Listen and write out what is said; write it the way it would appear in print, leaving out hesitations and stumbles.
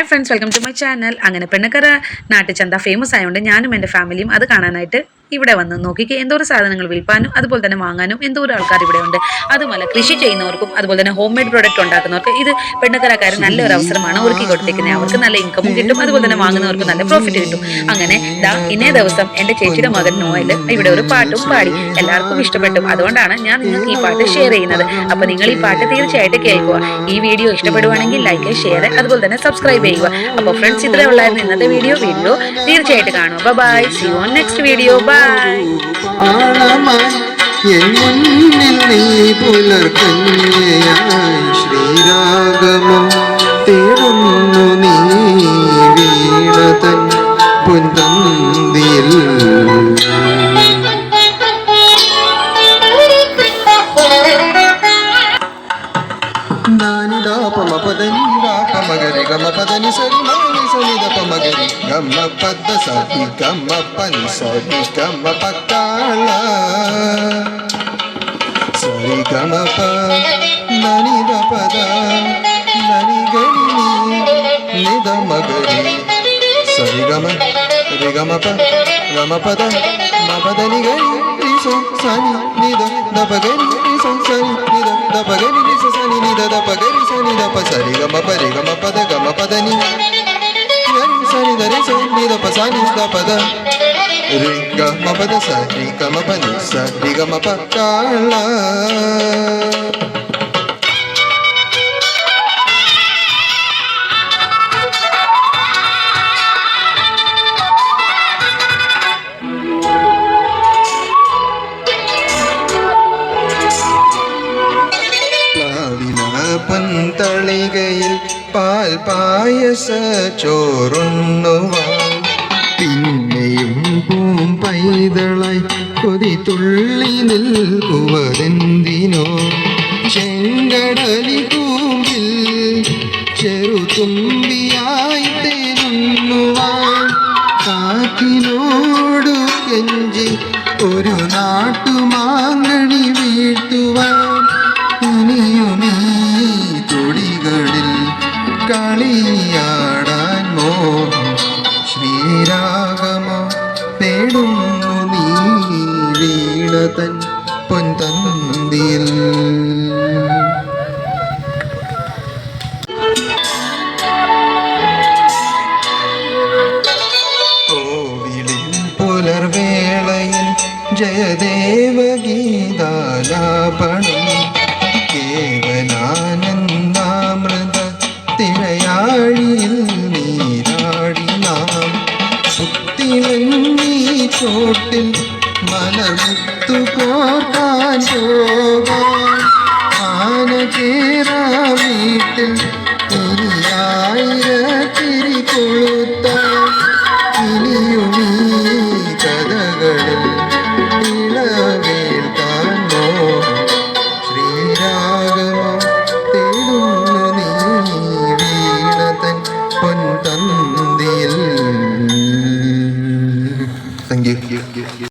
Hi friends, welcome to my channel. അങ്ങനെ Pennakkara നാട്ടുചന്ത famous ആയതുകൊണ്ട് ഞാനും എൻ്റെ ഫാമിലിയും അത് കാണാനായിട്ട് ഇവിടെ വന്ന് നോക്കിക്ക് എന്തോരം സാധനങ്ങൾ വിൽപ്പാനും അതുപോലെ തന്നെ വാങ്ങാനും എന്തോരം ആൾക്കാർ ഇവിടെ ഉണ്ട്. അതുമല്ല കൃഷി ചെയ്യുന്നവർക്കും അതുപോലെ തന്നെ ഹോം മെയ്ഡ് പ്രോഡക്റ്റ് ഉണ്ടാക്കുന്നവർക്ക് ഇത് പെണ്ണക്കരക്കാർ നല്ലൊരു അവസരമാണ് ഒരുക്കി കൊടുത്തേക്കുന്നത്. അവർക്ക് നല്ല ഇൻകമും കിട്ടും, അതുപോലെ തന്നെ വാങ്ങുന്നവർക്ക് നല്ല പ്രോഫിറ്റ് കിട്ടും. അങ്ങനെ ഇന്നേ ദിവസം എൻ്റെ ചേച്ചിയുടെ മകൻ നോയൽ ഇവിടെ ഒരു പാട്ടും പാടി എല്ലാവർക്കും ഇഷ്ടപ്പെട്ടു. അതുകൊണ്ടാണ് ഞാൻ നിങ്ങൾക്ക് ഈ പാട്ട് ഷെയർ ചെയ്യുന്നത്. അപ്പൊ നിങ്ങൾ ഈ പാട്ട് തീർച്ചയായിട്ടും കേൾക്കുക. ഈ വീഡിയോ ഇഷ്ടപ്പെടുവാണെങ്കിൽ ലൈക്ക്, ഷെയർ, അതുപോലെ തന്നെ സബ്സ്ക്രൈബ് ചെയ്യുക. അപ്പോൾ ഫ്രണ്ട്സ്, ഇത്രേ ഉള്ളായിരുന്നു ഇന്നത്തെ വീഡിയോ തീർച്ചയായിട്ടും കാണുക. Bye, see you on next video. Bye. ശ്രീരാഗമോ തേടുന്നു നീ വീണതൻ പുന്തന്തിയിൽ మగరి గమ పదని సరి మగరి సనిద పమగరి గమ పద్ద సరి గమ పని సరి గమ పక్కాళ సరి గమ ప నని ద పద నని గరి నిద మగరి సరి గమ రి గమ పద మ పదని గరి రి స సని నిద ద పగరి రి స సని నిద ద పగరి రి స సని నిద ద పగరి సని ద ప సరి గమ పరి గమ పద గమ పదని గరి సని ద రి స నిద ప సని ద పద రి గమ పద సరి గమ పని సరి గమ ప కాళ പന്തളികയിൽ പാൽ പായസ ചോറുണ്ണുവാൻ പിന്നെയും പൂം പൈതളായി കൊതി തുള്ളി നിൽക്കുവതെന്തിനോ ചെങ്കടലി കൂമ്പിൽ ചെറുതുമ്പിയായി തേനുണ്ണുവാൻ കാറ്റിനോടു കെഞ്ചി ഒരു നാട്ടുമാങ്ങണി വീഴ്ത്തുവാൻ ഇനിയുമീ തുടികളിൽ കളിയാടാൻ മോഹം ശ്രീരാഗമോ തേടുന്നു നീ വീണതൻ പൊൻതന്തിയിൽ കോവിലിൽ പുലർവേളയിൽ ജയദേവഗീതാലാപണം കേവലാനന്ദാമൃത തിരയാഴിയിൽ നീരാടി നാം സുത്തിലങ്ങി ചോട്ടിൽ മലമുത്തു കോർക്കാൻ പോകാം.